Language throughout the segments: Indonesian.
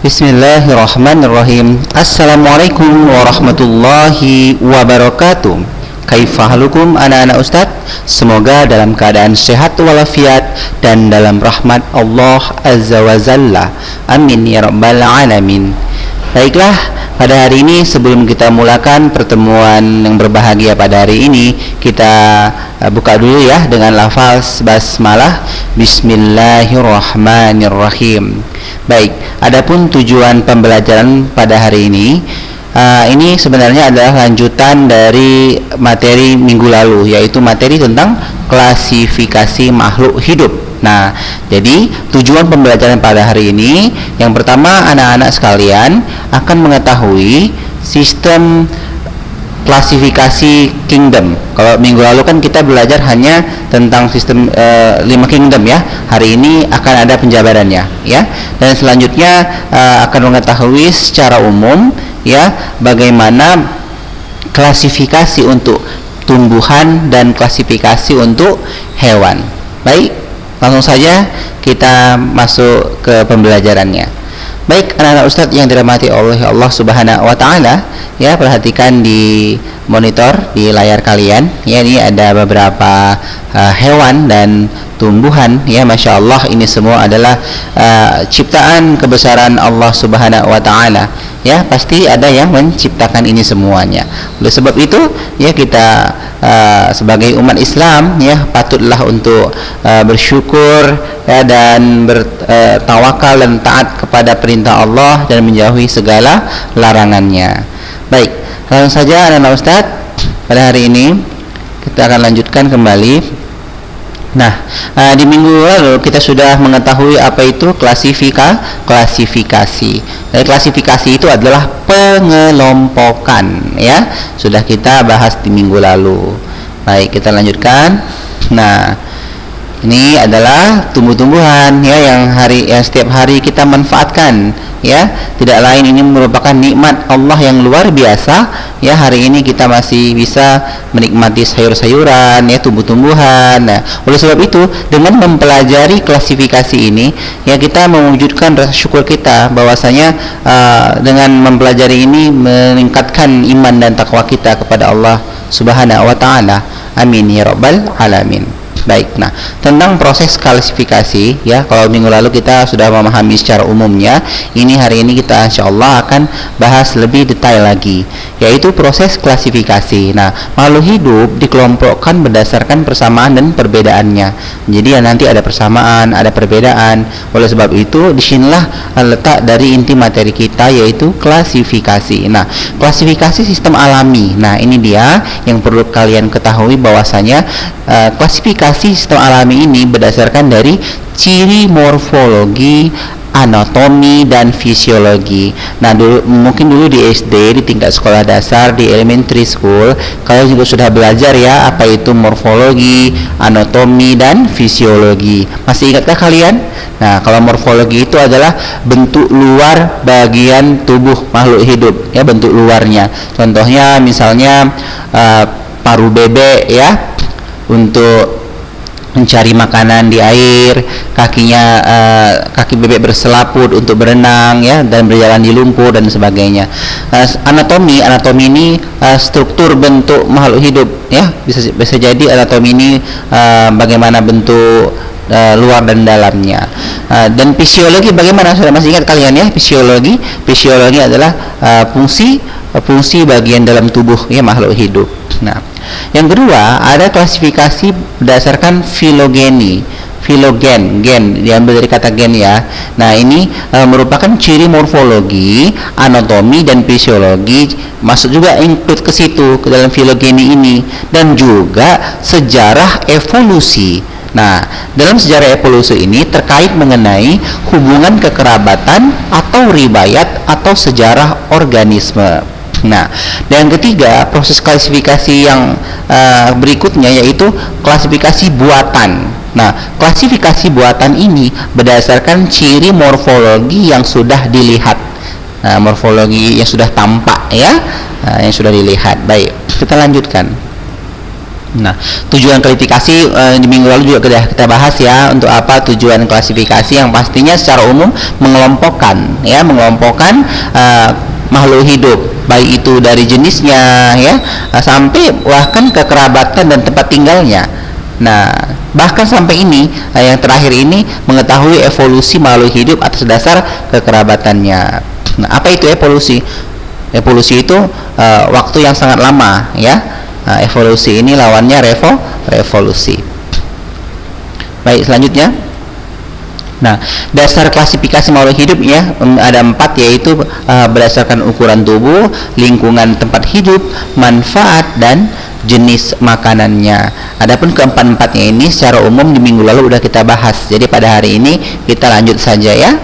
Bismillahirrahmanirrahim. Assalamualaikum warahmatullahi wabarakatuh. Kaifahalukum anak-anak Ustadz? Semoga dalam keadaan sehat walafiat dan dalam rahmat Allah Azza wa Jalla. Amin ya rabbal alamin. Baiklah, pada hari ini sebelum kita mulakan pertemuan yang berbahagia pada hari ini, kita buka dulu ya dengan lafaz basmalah. Bismillahirrahmanirrahim. Baik, adapun tujuan pembelajaran pada hari ini sebenarnya adalah lanjutan dari materi minggu lalu, yaitu materi tentang klasifikasi makhluk hidup. Nah, jadi tujuan pembelajaran pada hari ini, yang pertama anak-anak sekalian akan mengetahui sistem klasifikasi kingdom. Kalau minggu lalu kan kita belajar hanya tentang sistem 5 kingdom ya. Hari ini akan ada penjabarannya ya. Dan selanjutnya akan mengetahui secara umum ya bagaimana klasifikasi untuk tumbuhan dan klasifikasi untuk hewan. Baik, langsung saja kita masuk ke pembelajarannya. Baik anak-anak Ustadz yang dirahmati oleh Allah Subhanahu wa taala, ya perhatikan di monitor di layar kalian. Ya, ini ada beberapa hewan dan tumbuhan ya, Masya Allah, ini semua adalah ciptaan kebesaran Allah Subhanahu wa taala. Ya, pasti ada yang menciptakan ini semuanya. Oleh sebab itu ya kita sebagai umat Islam ya patutlah untuk bersyukur ya, dan bertawakal dan taat kepada perintah Allah dan menjauhi segala larangannya. Baik, langsung saja anak-anak Ustadz, pada hari ini kita akan lanjutkan kembali. Nah, di minggu lalu kita sudah mengetahui apa itu klasifikasi. Dan klasifikasi itu adalah pengelompokan ya. Sudah kita bahas di minggu lalu. Baik, kita lanjutkan. Nah, ini adalah tumbuh-tumbuhan ya yang setiap hari kita manfaatkan ya. Tidak lain, ini merupakan nikmat Allah yang luar biasa ya. Hari ini kita masih bisa menikmati sayur-sayuran ya, tumbuh-tumbuhan. Nah, oleh sebab itu dengan mempelajari klasifikasi ini ya kita mewujudkan rasa syukur kita bahwasanya dengan mempelajari ini meningkatkan iman dan takwa kita kepada Allah Subhanahu wa taala. Amin ya rabbal alamin. Baik, nah tentang proses klasifikasi ya, kalau minggu lalu kita sudah memahami secara umumnya, ini hari ini kita insya Allah akan bahas lebih detail lagi, yaitu proses klasifikasi. Nah, makhluk hidup dikelompokkan berdasarkan persamaan dan perbedaannya. Jadi ya nanti ada persamaan, ada perbedaan. Oleh sebab itu disinilah letak dari inti materi kita, yaitu klasifikasi. Nah, klasifikasi sistem alami. Nah, ini dia yang perlu kalian ketahui bahwasanya klasifikasi sistem alami ini berdasarkan dari ciri morfologi, anatomi dan fisiologi. Nah, mungkin dulu di SD, di tingkat sekolah dasar, di elementary school, kalian juga sudah belajar ya apa itu morfologi, anatomi dan fisiologi. Masih ingatkah kalian? Nah, kalau morfologi itu adalah bentuk luar bagian tubuh makhluk hidup ya, bentuk luarnya. Contohnya misalnya paruh bebek ya, untuk mencari makanan di air, kakinya kaki bebek berselaput untuk berenang ya, dan berjalan di lumpur dan sebagainya. Anatomi ini struktur bentuk makhluk hidup ya, bisa jadi anatomi ini bagaimana bentuk luar dan dalamnya. Dan fisiologi bagaimana? Sudah masih ingat kalian ya? Fisiologi adalah fungsi bagian dalam tubuh ya makhluk hidup. Nah, yang kedua ada klasifikasi berdasarkan gen, diambil dari kata gen ya. Nah, ini merupakan ciri morfologi, anatomi dan fisiologi, masuk juga include ke situ ke dalam filogeni ini, dan juga sejarah evolusi. Nah, dalam sejarah evolusi ini terkait mengenai hubungan kekerabatan atau riwayat atau sejarah organisme. Nah, dan ketiga proses klasifikasi yang berikutnya yaitu klasifikasi buatan. Nah, klasifikasi buatan ini berdasarkan ciri morfologi yang sudah dilihat. Nah, morfologi yang sudah tampak ya, yang sudah dilihat. Baik, kita lanjutkan. Nah, tujuan klasifikasi di minggu lalu juga kita bahas ya. Untuk apa tujuan klasifikasi? Yang pastinya secara umum mengelompokkan ya, mengelompokkan makhluk hidup, baik itu dari jenisnya ya, sampai bahkan kekerabatan dan tempat tinggalnya. Nah, bahkan sampai ini yang terakhir ini mengetahui evolusi makhluk hidup atas dasar kekerabatannya. Nah, apa itu evolusi? Evolusi itu waktu yang sangat lama ya. Evolusi ini lawannya revolusi. Baik, selanjutnya. Nah, dasar klasifikasi makhluk hidup ya ada 4, yaitu berdasarkan ukuran tubuh, lingkungan tempat hidup, manfaat, dan jenis makanannya. Adapun keempat-empatnya ini secara umum di minggu lalu udah kita bahas. Jadi pada hari ini kita lanjut saja ya.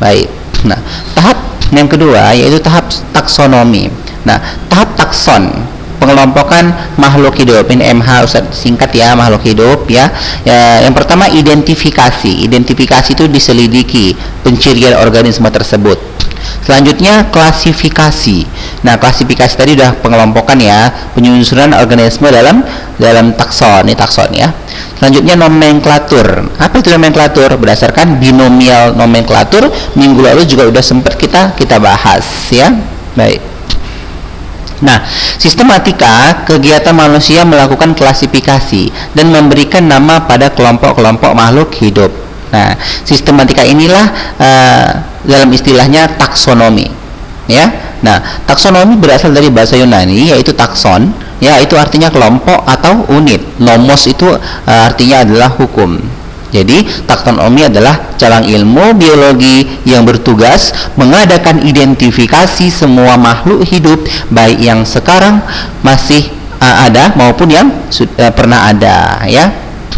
Baik. Nah, tahap yang kedua yaitu tahap taksonomi. Nah, tahap takson, pengelompokan makhluk hidup. Ini MH Ustaz singkat ya, makhluk hidup ya. Yang pertama identifikasi. Identifikasi itu diselidiki pencirian organisme tersebut. Selanjutnya klasifikasi. Nah, klasifikasi tadi udah pengelompokan ya, penyusunan organisme dalam takson. Ini takson ya. Selanjutnya nomenklatur. Apa itu nomenklatur? Berdasarkan binomial nomenklatur, minggu lalu juga udah sempat kita bahas ya. Baik. Nah, sistematika kegiatan manusia melakukan klasifikasi dan memberikan nama pada kelompok-kelompok makhluk hidup. Nah, sistematika inilah dalam istilahnya taksonomi. Ya. Nah, taksonomi berasal dari bahasa Yunani yaitu takson, ya itu artinya kelompok atau unit. Nomos itu artinya adalah hukum. Jadi, taksonomi adalah cabang ilmu biologi yang bertugas mengadakan identifikasi semua makhluk hidup, baik yang sekarang masih ada maupun yang pernah ada, ya.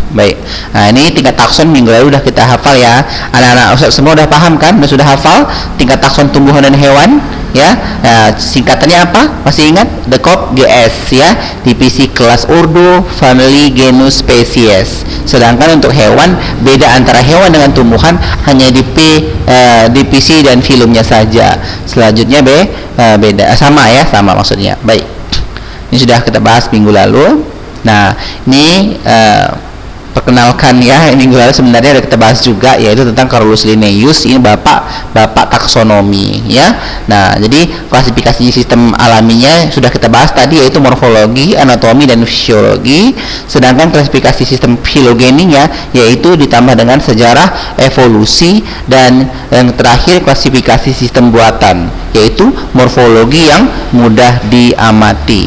Baik. Nah, ini tingkat takson minggu lalu udah kita hafal ya. Anak-anak Ustaz semua udah paham kan? Sudah hafal tingkat takson tumbuhan dan hewan, ya. Nah, singkatannya apa? Masih ingat? DECOP GS ya. Divisi kelas ordo, family, genus, spesies. Sedangkan untuk hewan, beda antara hewan dengan tumbuhan hanya di divisi dan filumnya saja. Selanjutnya beda, sama ya, sama maksudnya. Baik. Ini sudah kita bahas minggu lalu. Nah, ini perkenalkan ya, minggu lalu sebenarnya ada kita bahas juga, yaitu tentang Carolus Linnaeus. Ini bapak taksonomi ya. Nah, jadi klasifikasi sistem alaminya sudah kita bahas tadi, yaitu morfologi, anatomi, dan fisiologi. Sedangkan klasifikasi sistem filogeninya yaitu ditambah dengan sejarah, evolusi, dan yang terakhir klasifikasi sistem buatan, yaitu morfologi yang mudah diamati.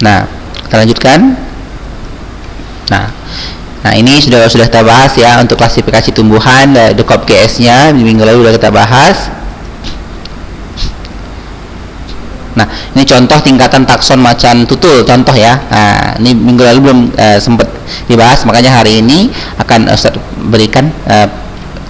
Nah, kita lanjutkan. Nah, ini sudah kita bahas ya untuk klasifikasi tumbuhan, DECOP GS-nya di minggu lalu sudah kita bahas. Nah, ini contoh tingkatan takson macan tutul, contoh ya. Nah, ini minggu lalu belum sempat dibahas, makanya hari ini akan Ustaz berikan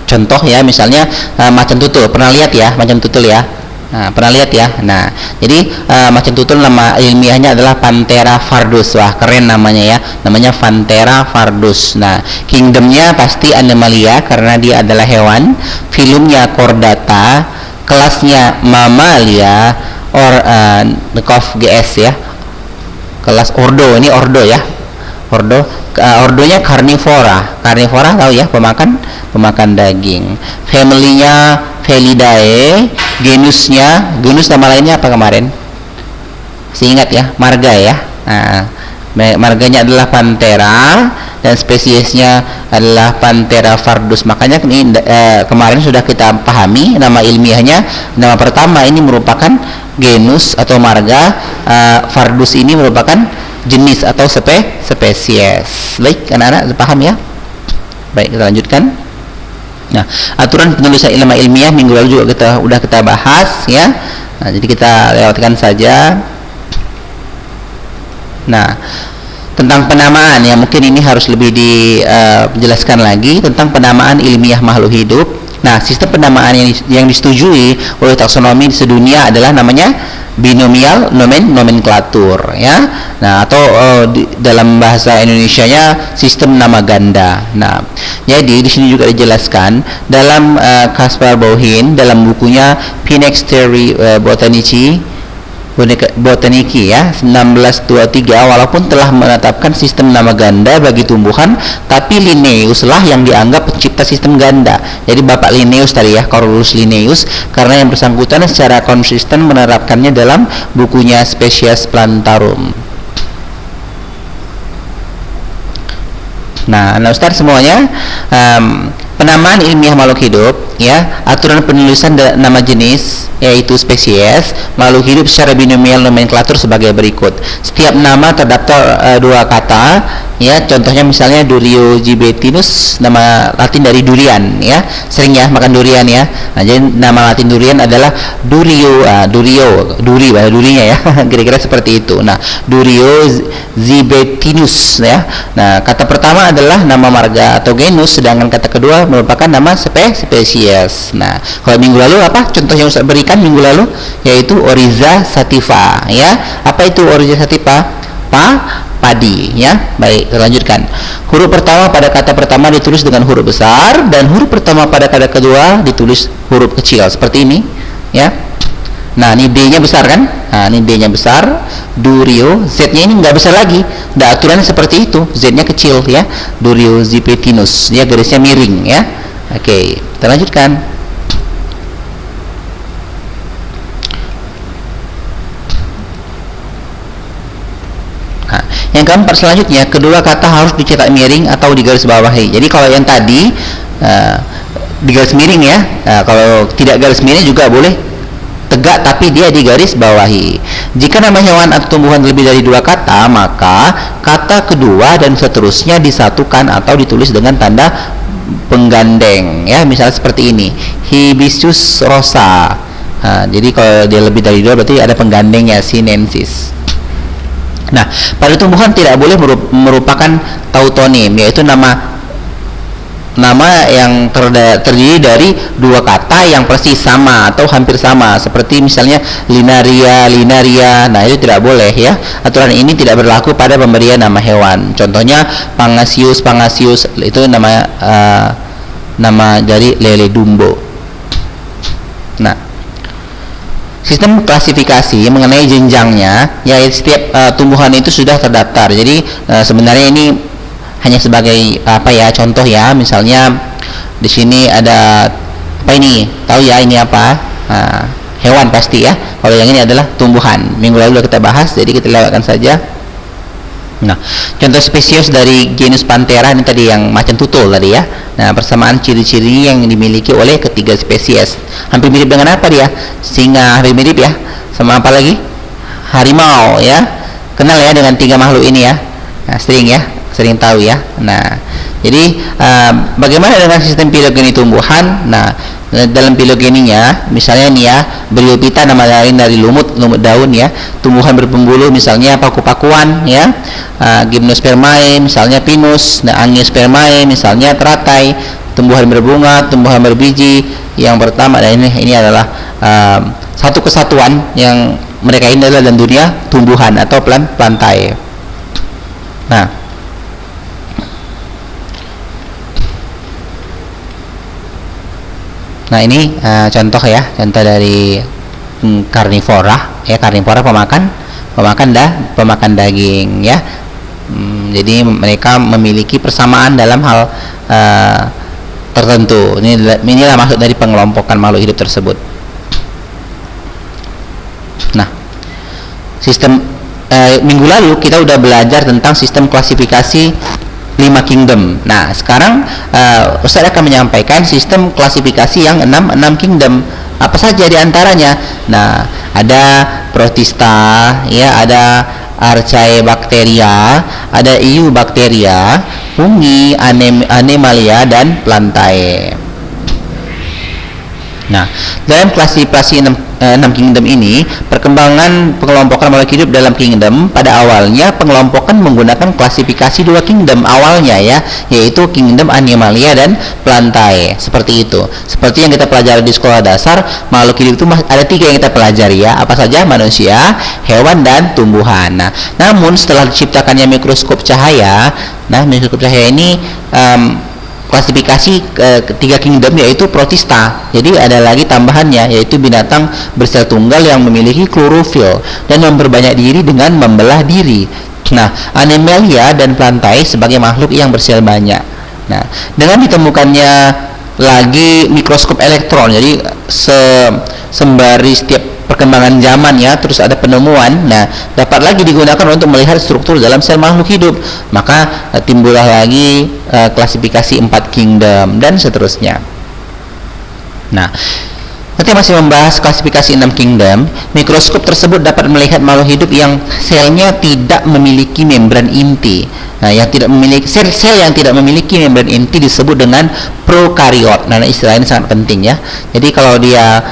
contoh ya. Misalnya macan tutul, pernah lihat ya macan tutul ya? Nah, pernah lihat ya. Nah, jadi macan tutul nama ilmiahnya adalah Panthera pardus. Wah, keren namanya ya. Namanya Panthera pardus. Nah, kingdomnya pasti Animalia karena dia adalah hewan. Filumnya Chordata, kelasnya Mammalia, DECOP GS ya. Kelas ordo, ini ordo ya. Ordonya Carnivora. Carnivora tahu ya, pemakan daging. Family-nya Felidae, genus nama lainnya apa kemarin? Masih ingat ya? Marga ya. Nah, marganya adalah Panthera dan spesiesnya adalah Panthera pardus. Makanya ini kemarin sudah kita pahami nama ilmiahnya. Nama pertama ini merupakan genus atau marga, pardus ini merupakan jenis atau spesies. Baik, anak-anak paham ya? Baik, kita lanjutkan. Nah, aturan penulisan ilmu ilmiah minggu lalu juga udah kita bahas ya. Nah, jadi kita lewatkan saja. Nah, tentang penamaan ya, mungkin ini harus lebih dijelaskan lagi tentang penamaan ilmiah makhluk hidup. Nah, sistem penamaan yang disetujui oleh taksonomi sedunia adalah namanya binomial nomenklatur ya. Nah, atau dalam bahasa Indonesianya sistem nama ganda. Nah, jadi di sini juga dijelaskan dalam Caspar Bauhin dalam bukunya Phoenix Theory Botanici Botaniki ya 1923, walaupun telah menetapkan sistem nama ganda bagi tumbuhan, tapi Linnaeus lah yang dianggap pencipta sistem ganda. Jadi Bapak Linnaeus tadi ya, Carolus Linnaeus, karena yang bersangkutan secara konsisten menerapkannya dalam bukunya Species Plantarum. Nah Ustaz semuanya, penamaan ilmiah makhluk hidup ya, aturan penulisan nama jenis yaitu spesies makhluk hidup secara binomial nomenklatur sebagai berikut. Setiap nama terdaftar dua kata ya, contohnya misalnya Duriogybetinus, nama Latin dari durian ya, sering ya makan durian ya. Nah, jadi nama Latin durian adalah durinya ya kira-kira seperti itu. Nah Duriozybetinus ya. Nah kata pertama adalah nama marga atau genus, sedangkan kata kedua merupakan nama spesies. Nah kalau minggu lalu apa contoh yang Ustaz berikan minggu lalu, yaitu Oryza sativa ya. Apa itu Oryza sativa? Padi ya. Baik, kita lanjutkan. Huruf pertama pada kata pertama ditulis dengan huruf besar, dan huruf pertama pada kata kedua ditulis huruf kecil seperti ini ya. Nah ini D-nya besar kan? Nah ini D-nya besar, Durio, Z-nya ini nggak besar lagi. Nah aturannya seperti itu, Z-nya kecil ya, Duriozybetinus, dia garisnya miring ya. Oke, kita lanjutkan. Nah, yang keempat selanjutnya, kedua kata harus dicetak miring atau digaris bawahi. Jadi kalau yang tadi digaris miring ya, kalau tidak garis miring juga boleh tegak tapi dia digaris bawahi. Jika nama hewan atau tumbuhan lebih dari dua kata, maka kata kedua dan seterusnya disatukan atau ditulis dengan tanda penggandeng ya, misalnya seperti ini, Hibiscus rosa. Nah, jadi kalau dia lebih dari dua berarti ada penggandengnya, sinensis. Nah pada tumbuhan tidak boleh merupakan tautonim, yaitu nama yang terdiri dari dua kata yang persis sama atau hampir sama, seperti misalnya linaria. Nah itu tidak boleh ya. Aturan ini tidak berlaku pada pemberian nama hewan. Contohnya Pangasius itu nama dari lele dumbo. Nah sistem klasifikasi mengenai jenjangnya, yaitu setiap tumbuhan itu sudah terdaftar. Jadi sebenarnya ini hanya sebagai apa ya, contoh ya, misalnya di sini ada apa ini, tahu ya ini apa? Hewan pasti ya. Kalau yang ini adalah tumbuhan. Minggu lalu sudah kita bahas, jadi kita lewatkan saja. Nah contoh spesies dari genus Panthera ini tadi yang macan tutul tadi ya. Nah persamaan ciri-ciri yang dimiliki oleh ketiga spesies hampir mirip dengan apa dia? Singa hampir mirip ya. Sama apa lagi? Harimau ya. Kenal ya dengan tiga makhluk ini ya. Nah, sering tahu ya. Nah jadi bagaimana dengan sistem filogeni tumbuhan? Nah dalam filogeninya misalnya nih ya, Bryophyta nama lain dari lumut daun ya. Tumbuhan berpembuluh misalnya paku-pakuan ya, Gymnospermae misalnya Pinus. Nah Angiospermae misalnya teratai. Tumbuhan berbunga, tumbuhan berbiji yang pertama. Dan ini adalah satu kesatuan yang mereka ini adalah dalam dunia tumbuhan atau plantae. Nah ini contoh ya, contoh dari karnivora ya, karnivora pemakan daging ya. Jadi mereka memiliki persamaan dalam hal tertentu. Inilah maksud dari pengelompokan makhluk hidup tersebut. Nah sistem minggu lalu kita udah belajar tentang sistem klasifikasi 5 kingdom. Nah sekarang Ustaz akan menyampaikan sistem klasifikasi yang 6 kingdom. Apa saja diantaranya? Nah ada Protista ya, ada Archaebacteria, ada Eubacteria, fungi, Animalia, dan Plantae. Nah dalam klasifikasi 6 kingdom ini, perkembangan pengelompokan makhluk hidup dalam kingdom pada awalnya pengelompokan menggunakan klasifikasi 2 kingdom awalnya ya, yaitu kingdom Animalia dan Plantae. Seperti itu. Seperti yang kita pelajari di sekolah dasar, makhluk hidup itu ada 3 yang kita pelajari ya. Apa saja? Manusia, hewan, dan tumbuhan. Nah, namun setelah diciptakannya mikroskop cahaya, nah mikroskop cahaya ini klasifikasi ketiga kingdom, yaitu protista. Jadi ada lagi tambahannya, yaitu binatang bersel tunggal yang memiliki klorofil dan memperbanyak diri dengan membelah diri. Nah, Animalia dan Plantae sebagai makhluk yang bersel banyak. Nah, dengan ditemukannya lagi mikroskop elektron, jadi sembari setiap perkembangan zaman ya, terus ada penemuan, nah dapat lagi digunakan untuk melihat struktur dalam sel makhluk hidup. Maka timbullah lagi klasifikasi 4 kingdom dan seterusnya. Nah, nanti masih membahas klasifikasi 6 kingdom. Mikroskop tersebut dapat melihat makhluk hidup yang selnya tidak memiliki membran inti. Nah, yang tidak memiliki sel yang tidak memiliki membran inti disebut dengan prokariot. Nah, istilah ini sangat penting ya. Jadi kalau dia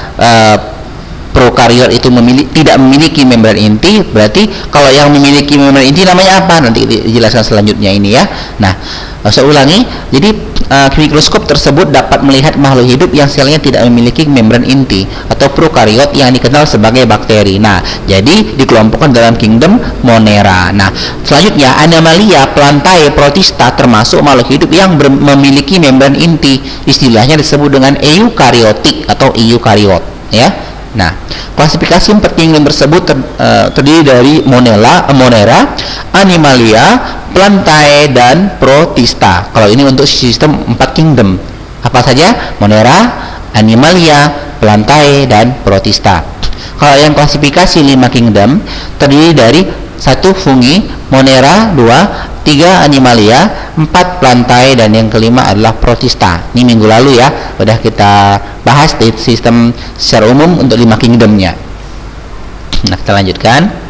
prokariot itu tidak memiliki membran inti, berarti kalau yang memiliki membran inti namanya apa? Nanti dijelaskan selanjutnya ini ya. Nah, saya ulangi. Jadi mikroskop tersebut dapat melihat makhluk hidup yang selnya tidak memiliki membran inti atau prokariot yang dikenal sebagai bakteri. Nah, jadi dikelompokkan dalam kingdom Monera. Nah, selanjutnya Animalia, Plantae, Protista termasuk makhluk hidup yang memiliki membran inti. Istilahnya disebut dengan eukariotik atau eukariot ya. Nah, klasifikasi 4 kingdom tersebut terdiri dari Monera, Animalia, Plantae, dan Protista. Kalau ini untuk sistem 4 kingdom. Apa saja? Monera, Animalia, Plantae, dan Protista. Kalau yang klasifikasi 5 kingdom terdiri dari 1 fungi, Monera, 2, 3 Animalia, 4 Plantae, dan yang kelima adalah Protista. Ini minggu lalu ya, udah kita bahas di sistem secara umum untuk 5 kingdomnya. Nah, kita lanjutkan.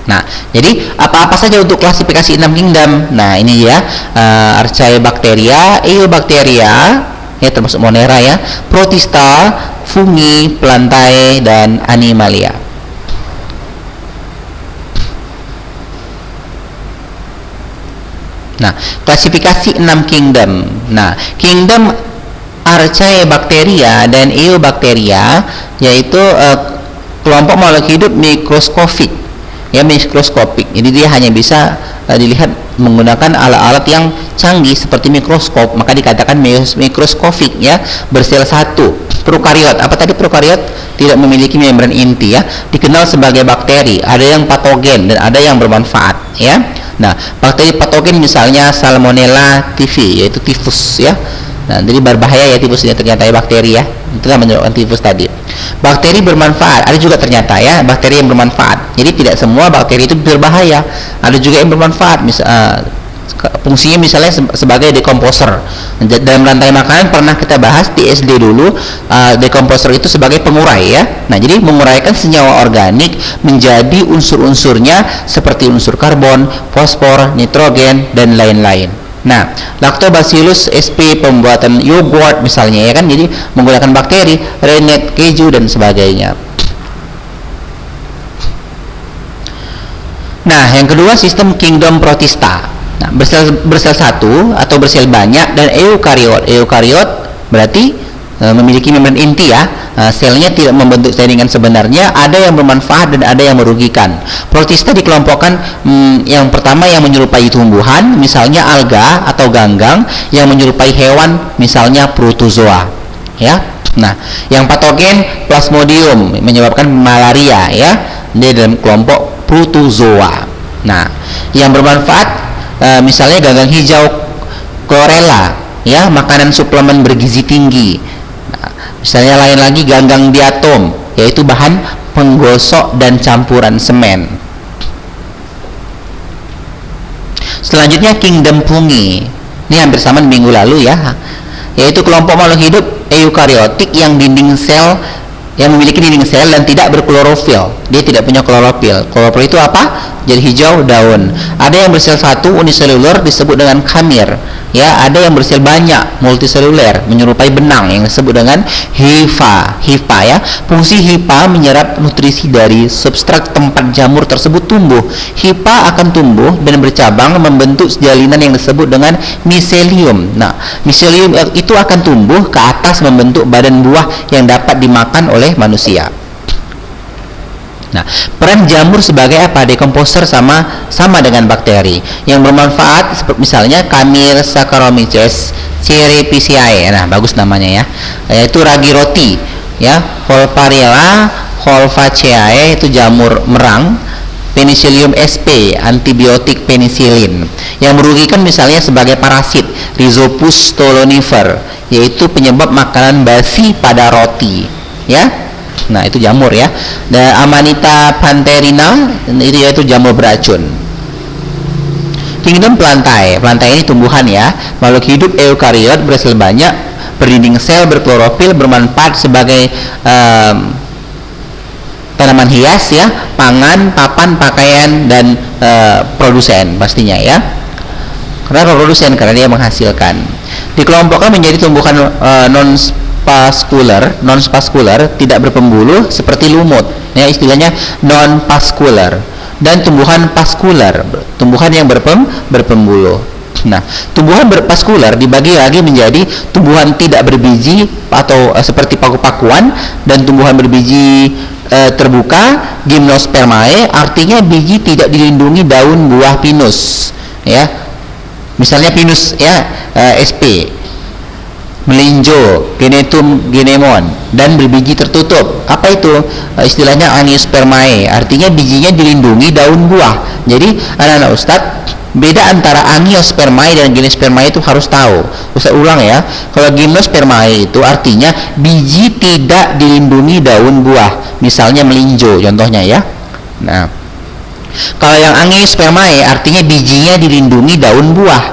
Nah, jadi apa-apa saja untuk klasifikasi 6 kingdom. Nah, ini ya, Archaebacteria, Eubacteria, ya termasuk Monera ya, Protista, fungi, Plantae, dan Animalia. Nah, klasifikasi 6 kingdom. Nah, kingdom Archaebacteria dan Eubacteria yaitu kelompok makhluk hidup mikroskopik. Ya, mikroskopik. Jadi dia hanya bisa dilihat menggunakan alat-alat yang canggih seperti mikroskop, maka dikatakan mikroskopik ya, bersel satu. Prokariot, apa tadi prokariot? Tidak memiliki membran inti ya, dikenal sebagai bakteri, ada yang patogen dan ada yang bermanfaat ya. Nah, bakteri patogen misalnya Salmonella typhi, yaitu tifus ya. Nah, jadi berbahaya ya tifus ini ternyata ya, bakteri ya. Itulah menyebabkan tifus tadi. Bakteri bermanfaat, ada juga ternyata ya bakteri yang bermanfaat. Jadi tidak semua bakteri itu berbahaya, ada juga yang bermanfaat. Fungsinya misalnya sebagai dekomposer. Dalam rantai makanan pernah kita bahas di SD dulu, dekomposer itu sebagai pengurai ya. Nah, jadi menguraikan senyawa organik menjadi unsur-unsurnya seperti unsur karbon, fosfor, nitrogen, dan lain-lain. Nah, Lactobacillus sp pembuatan yogurt misalnya ya kan, jadi menggunakan bakteri, rennet, keju, dan sebagainya. Nah, yang kedua sistem kingdom Protista. Nah, bersel satu atau bersel banyak dan eukariot. Eukariot berarti memiliki membran inti ya. Selnya tidak membentuk jaringan sebenarnya, ada yang bermanfaat dan ada yang merugikan. Protista dikelompokkan yang pertama yang menyerupai tumbuhan, misalnya alga atau ganggang, yang menyerupai hewan, misalnya protozoa ya. Nah, yang patogen Plasmodium menyebabkan malaria ya, dia dalam kelompok protozoa. Nah, yang bermanfaat misalnya ganggang hijau chlorella ya, makanan suplemen bergizi tinggi. Nah, misalnya lain lagi ganggang diatom, yaitu bahan penggosok dan campuran semen. Selanjutnya kingdom fungi. Ini hampir sama minggu lalu ya, yaitu kelompok makhluk hidup eukariotik yang memiliki dinding sel dan tidak berklorofil. Dia tidak punya klorofil. Klorofil itu apa? Jadi hijau daun. Ada yang bersel satu uniseluler disebut dengan kamir ya, ada yang bersel banyak multiseluler menyerupai benang yang disebut dengan hifa ya. Fungsi hifa menyerap nutrisi dari substrat tempat jamur tersebut tumbuh. Hifa akan tumbuh dan bercabang membentuk jalinan yang disebut dengan miselium. Nah, miselium itu akan tumbuh ke atas membentuk badan buah yang dapat dimakan oleh manusia. Nah, peran jamur sebagai apa? Decomposer sama dengan bakteri yang bermanfaat, seperti misalnya Camir Saccharomyces cerevisiae. Nah, bagus namanya ya. Yaitu ragi roti ya. Volparella Wolfaceae itu jamur merang. Penicillium sp antibiotik penicillin yang merugikan misalnya sebagai parasit Rhizopus stolonifer, yaitu penyebab makanan basi pada roti ya. Nah, itu jamur ya. Dan Amanita pantherina itu yaitu jamur beracun. Kingdom plantae. Plantae ini tumbuhan ya, makhluk hidup eukariot bersel banyak, berdinding sel, berklorofil, bermanfaat sebagai tanaman hias ya, pangan, papan, pakaian, dan produsen pastinya ya. Kenapa produsen? Karena dia menghasilkan. Dikelompokkan menjadi tumbuhan non-spaskular, tidak berpembuluh seperti lumut ya, istilahnya non-paskular, dan tumbuhan paskular, tumbuhan yang berpembuluh. Nah, tumbuhan berpaskular dibagi lagi menjadi tumbuhan tidak berbiji atau seperti paku-pakuan, dan tumbuhan berbiji terbuka, gymnospermae, artinya biji tidak dilindungi daun buah pinus ya, misalnya pinus ya, sp, melinjo, genetum genemon, dan berbiji tertutup. Apa itu? Istilahnya angiospermae, artinya bijinya dilindungi daun buah. Jadi anak-anak Ustadz, beda antara angiospermae dan gymnospermae itu harus tahu. Ustaz ulang ya. Kalau gymnospermae itu artinya biji tidak dilindungi daun buah, misalnya melinjo contohnya ya. Nah, kalau yang angiospermae artinya bijinya dilindungi daun buah.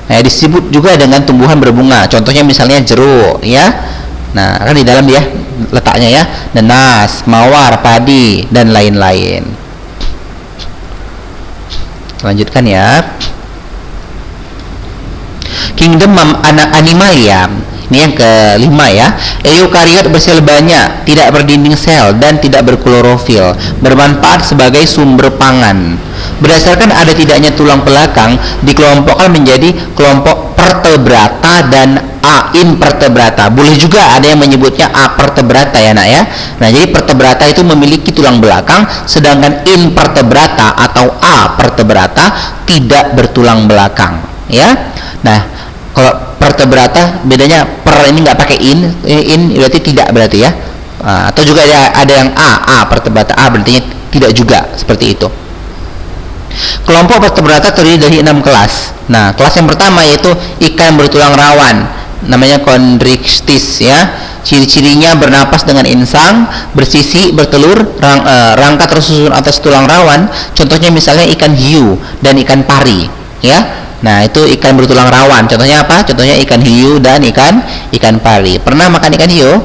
Nah, disebut juga dengan tumbuhan berbunga, contohnya misalnya jeruk ya. Nah, kan di dalam dia letaknya ya, nanas, mawar, padi, dan lain-lain. Lanjutkan ya. Kingdom Animalia. Ini yang kelima ya. Eukariot bersel banyak, tidak berdinding sel, dan tidak berklorofil, bermanfaat sebagai sumber pangan. Berdasarkan ada tidaknya tulang belakang, dikelompokkan menjadi kelompok vertebrata dan invertebrata. Boleh juga ada yang menyebutnya avertebrata ya nak ya. Nah, jadi vertebrata itu memiliki tulang belakang, sedangkan invertebrata atau avertebrata tidak bertulang belakang ya. Nah, kalau vertebrata bedanya, per ini nggak pakai in berarti tidak berarti ya. Atau juga ada yang a vertebrata, a berarti tidak juga, seperti itu. Kelompok vertebrata terdiri dari 6 kelas. Nah, kelas yang pertama yaitu ikan bertulang rawan, namanya Chondrichthyes ya. Ciri-cirinya bernapas dengan insang, bersisi, bertelur, rangka tersusun atas tulang rawan. Contohnya misalnya ikan hiu dan ikan pari ya. Nah, itu ikan bertulang rawan. Contohnya apa? Contohnya ikan hiu dan ikan pari. Pernah makan ikan hiu?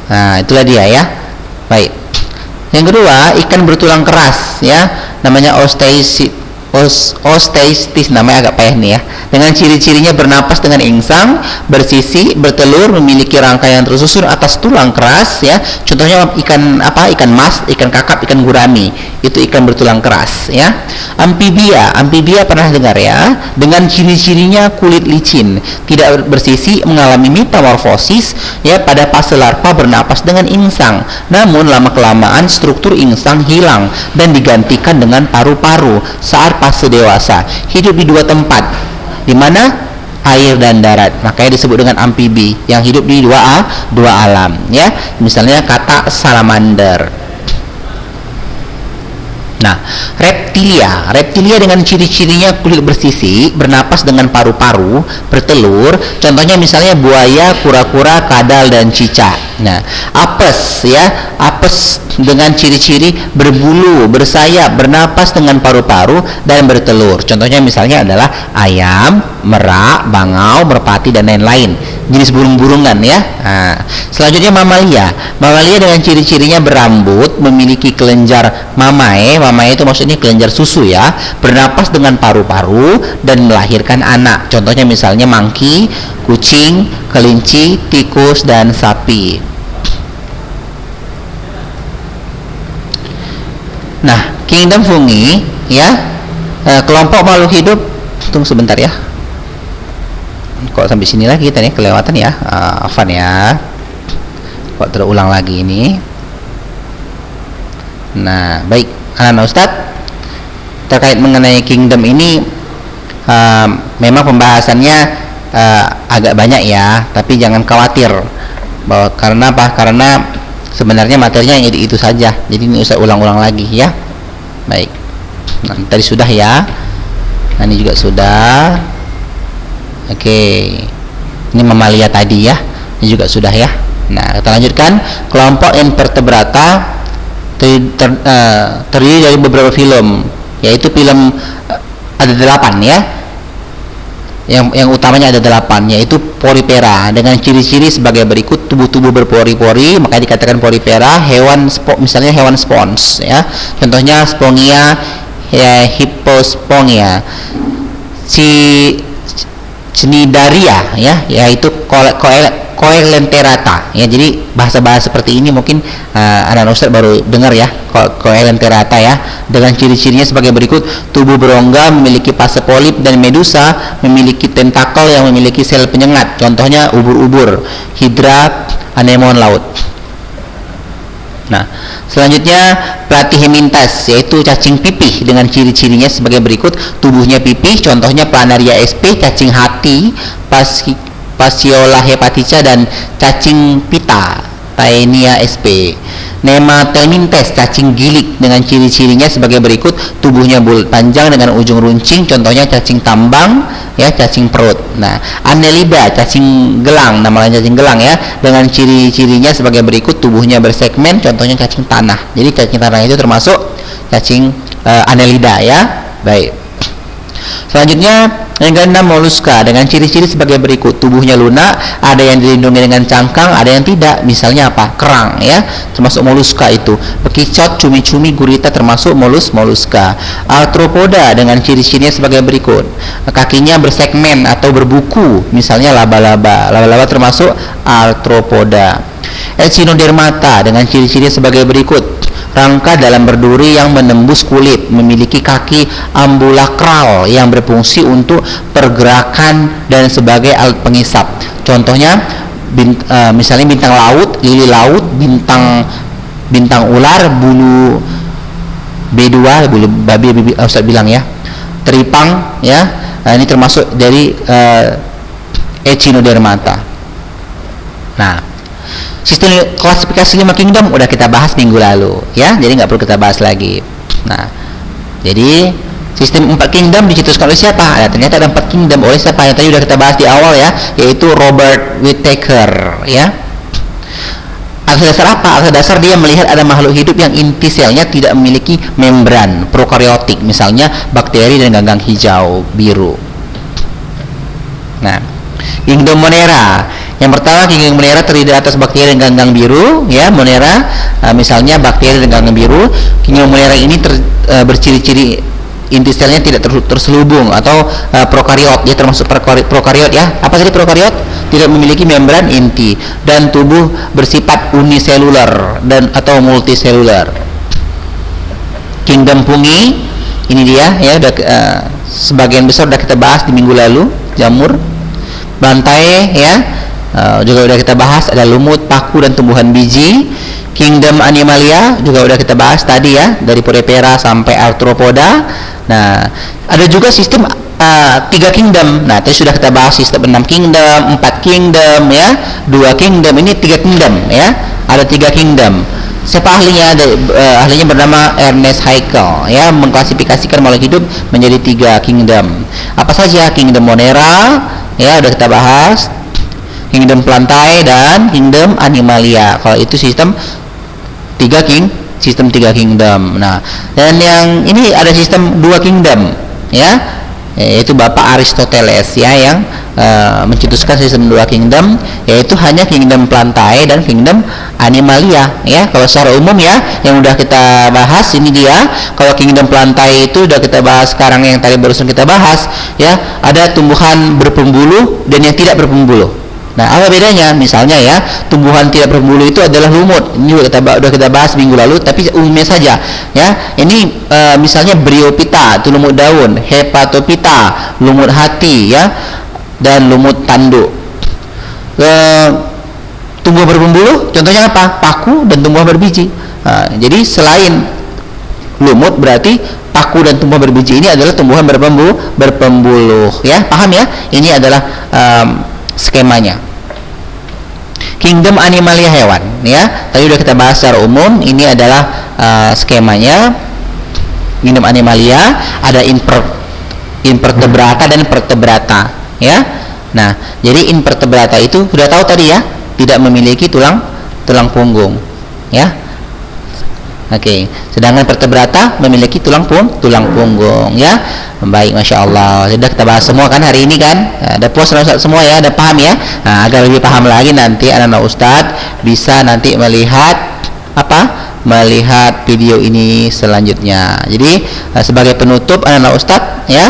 Nah, itulah dia ya. Baik. Yang kedua, ikan bertulang keras ya, namanya Osteistis, namanya agak payah nih ya. Dengan ciri-cirinya bernapas dengan insang, bersisi, bertelur, memiliki rangka yang tersusun atas tulang keras ya. Contohnya ikan apa? Ikan mas, ikan kakap, ikan gurami. Itu ikan bertulang keras ya. Amphibia pernah dengar ya. Dengan ciri-cirinya kulit licin, tidak bersisi, mengalami metamorfosis ya, pada fase larva bernapas dengan insang. Namun lama kelamaan struktur insang hilang dan digantikan dengan paru-paru saat fase dewasa. Hidup di 2 tempat, di mana? Air dan darat. Makanya disebut dengan amfibi yang hidup di dua alam ya. Misalnya kata salamander. Nah, reptilia dengan ciri-cirinya kulit bersisi, bernapas dengan paru-paru, bertelur. Contohnya misalnya buaya, kura-kura, kadal, dan cicak. Nah, apes dengan ciri-ciri berbulu, bersayap, bernapas dengan paru-paru, dan bertelur. Contohnya misalnya adalah ayam, merak, bangau, merpati, dan lain-lain. Jenis burung-burungan ya. Nah, selanjutnya mamalia dengan ciri-cirinya berambut, memiliki kelenjar mamae itu maksudnya kelenjar susu ya, bernapas dengan paru-paru dan melahirkan anak. Contohnya misalnya mangki, kucing, kelinci, tikus, dan sapi. Nah, kingdom fungi ya, kelompok makhluk hidup. Tunggu sebentar ya. Kok sampai sini lagi kita nih kelewatan ya. Afan ya. Kok terulang lagi ini. Nah, baik, anak Ustadz, terkait mengenai kingdom ini memang pembahasannya agak banyak ya, tapi jangan khawatir bahwa karena apa? Karena sebenarnya materinya yang itu saja. Jadi ini usah ulang-ulang lagi ya. Baik. Nah, tadi sudah ya. Nah, ini juga sudah. Oke. Ini mamalia tadi ya. Ini juga sudah ya. Nah, kita lanjutkan. Kelompok invertebrata terdiri dari beberapa film, yaitu film ada 8 ya. Yang utamanya ada 8, yaitu porifera dengan ciri-ciri sebagai berikut: tubuh-tubuh berpori-pori, maka dikatakan porifera. Misalnya hewan spons ya, contohnya Spongia ya, Hippospongia, Cnidaria ya, yaitu Coelenterata ya. Jadi bahasa-bahasa seperti ini mungkin anak Ustaz baru dengar ya, Coelenterata ya, dengan ciri-cirinya sebagai berikut: tubuh berongga, memiliki fase polip, dan medusa memiliki tentakel yang memiliki sel penyengat, contohnya ubur-ubur, hidra, anemon laut. Nah, selanjutnya Platyhelminthes, yaitu cacing pipih dengan ciri-cirinya sebagai berikut: tubuhnya pipih, contohnya Planaria sp, cacing hati, Fasciola hepatica, dan cacing pita, Taenia sp. Nematelminthes, cacing gilik dengan ciri-cirinya sebagai berikut: tubuhnya bulat panjang dengan ujung runcing, contohnya cacing tambang ya, cacing perut. Nah, Annelida, cacing gelang, nama lain cacing gelang ya, dengan ciri-cirinya sebagai berikut: tubuhnya bersegmen, contohnya cacing tanah. Jadi cacing tanah itu termasuk cacing Annelida ya. Baik. Selanjutnya yang keenam, moluska dengan ciri-ciri sebagai berikut: tubuhnya lunak, ada yang dilindungi dengan cangkang, ada yang tidak. Misalnya apa? Kerang ya, termasuk moluska itu. Bekicot, cumi-cumi, gurita termasuk moluska. Arthropoda dengan ciri-cirinya sebagai berikut: kakinya bersegmen atau berbuku, misalnya laba-laba. Laba-laba termasuk arthropoda. Echinodermata dengan ciri-cirinya sebagai berikut: rangka dalam berduri yang menembus kulit, memiliki kaki ambulakral yang berfungsi untuk pergerakan dan sebagai alat pengisap. Contohnya misalnya bintang laut, lili laut, bintang ular, bulu B2, bulu babi Ustaz bilang ya, teripang ya. Nah, ini termasuk dari Echinodermata. Nah, sistem klasifikasi 5 kingdom udah kita bahas minggu lalu ya, jadi nggak perlu kita bahas lagi. Nah, jadi sistem 4 kingdom dicetuskan oleh siapa? Ternyata ada 4 kingdom oleh siapa? Yang tadi udah kita bahas di awal ya, yaitu Robert Whittaker ya. Atas dasar apa? Atas dasar dia melihat ada makhluk hidup yang inti selnya tidak memiliki membran, prokariotik, misalnya bakteri dan ganggang hijau biru. Nah, kingdom Monera. Yang pertama, kingdom Monera terdiri atas bakteri dan ganggang biru ya, Monera. Misalnya bakteri dan ganggang biru. Kingdom Monera ini berciri-ciri inti selnya tidak terselubung atau prokariot. Dia termasuk prokariot ya. Apa tadi prokariot? Tidak memiliki membran inti dan tubuh bersifat uniseluler dan atau multiseluler. Kingdom Fungi ini dia ya, sebagian besar sudah kita bahas di minggu lalu. Jamur, bantai ya, juga sudah kita bahas, ada lumut, paku, dan tumbuhan biji. Kingdom Animalia juga sudah kita bahas tadi ya, dari porifera sampai arthropoda. Nah, ada juga sistem 3 kingdom. Nah, tadi sudah kita bahas sistem 6 kingdom, 4 kingdom ya, 2 kingdom, ini 3 kingdom ya. Ada 3 kingdom. Siapa ahlinya? Ahlinya bernama Ernest Haeckel ya, mengklasifikasikan makhluk hidup menjadi 3 kingdom. Apa saja? Kingdom Monera ya, udah kita bahas. Kingdom Plantae dan Kingdom Animalia. Kalau itu sistem 3 kingdom. Nah, dan yang ini ada sistem 2 kingdom ya, yaitu Bapak Aristoteles ya, yang mencetuskan sistem 2 kingdom, yaitu hanya Kingdom Plantae dan Kingdom Animalia ya. Kalau secara umum ya, yang udah kita bahas ini dia. Kalau Kingdom Plantae itu udah kita bahas sekarang, yang tadi barusan kita bahas ya, ada tumbuhan berpembuluh dan yang tidak berpembuluh. Nah, apa bedanya? Misalnya ya, tumbuhan tidak berbulu itu adalah lumut. Ini udah kita bahas minggu lalu, tapi umumnya saja ya. Ini misalnya Bryophyta, itu lumut daun, Hepatophyta, lumut hati ya, dan lumut tanduk. Tumbuhan berbulu contohnya apa? Paku dan tumbuhan berbiji. Nah, jadi selain lumut berarti paku dan tumbuhan berbiji ini adalah tumbuhan berpembuluh ya, paham ya? Ini adalah skemanya. Kingdom animalia hewan ya, tadi udah kita bahas secara umum. Ini adalah skemanya. Kingdom animalia ada invertebrata dan vertebrata ya. Nah, jadi invertebrata itu sudah tahu tadi ya, tidak memiliki tulang punggung ya. Oke. Sedangkan vertebrata memiliki tulang punggung ya. Baik, masya Allah. Sudah kita bahas semua kan hari ini kan? Ada puas semua ya, ada paham ya. Nah, agar lebih paham lagi nanti anak-anak Ustadz bisa nanti melihat melihat video ini selanjutnya. Jadi sebagai penutup anak-anak Ustadz ya,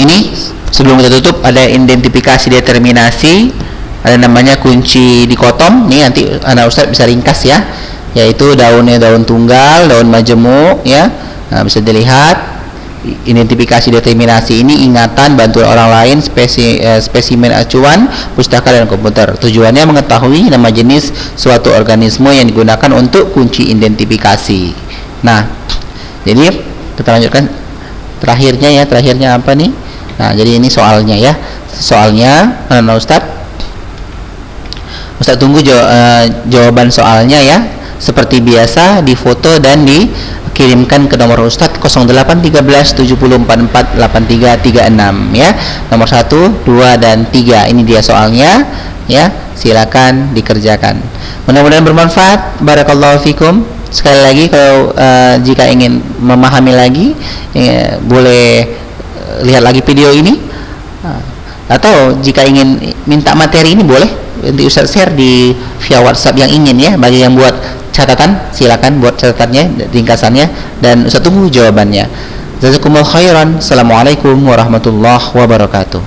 ini sebelum kita tutup ada identifikasi determinasi, ada namanya kunci dikotom. Ini nanti anak Ustadz bisa ringkas ya, yaitu daunnya daun tunggal, daun majemuk ya. Nah, bisa dilihat identifikasi determinasi ini ingatan, bantuan orang lain, spesimen acuan, pustaka dan komputer. Tujuannya mengetahui nama jenis suatu organisme yang digunakan untuk kunci identifikasi. Nah, jadi kita lanjutkan terakhirnya apa nih? Nah, jadi ini soalnya ya. Soalnya mana Ustaz tunggu jawaban soalnya ya. Seperti biasa difoto dan dikirimkan ke nomor Ustadz 081370448336 ya. Nomor 1, 2 dan 3. Ini dia soalnya ya. Silakan dikerjakan. Mudah-mudahan bermanfaat. Barakallahu fikum. Sekali lagi kalau jika ingin memahami lagi boleh lihat lagi video ini. Atau jika ingin minta materi ini boleh nanti Ustaz share via WhatsApp yang ingin ya. Bagi yang buat catatan silakan buat catatannya, ringkasannya, dan Ustaz tunggu jawabannya. Jazakumullah khairan. Assalamualaikum warahmatullahi wabarakatuh.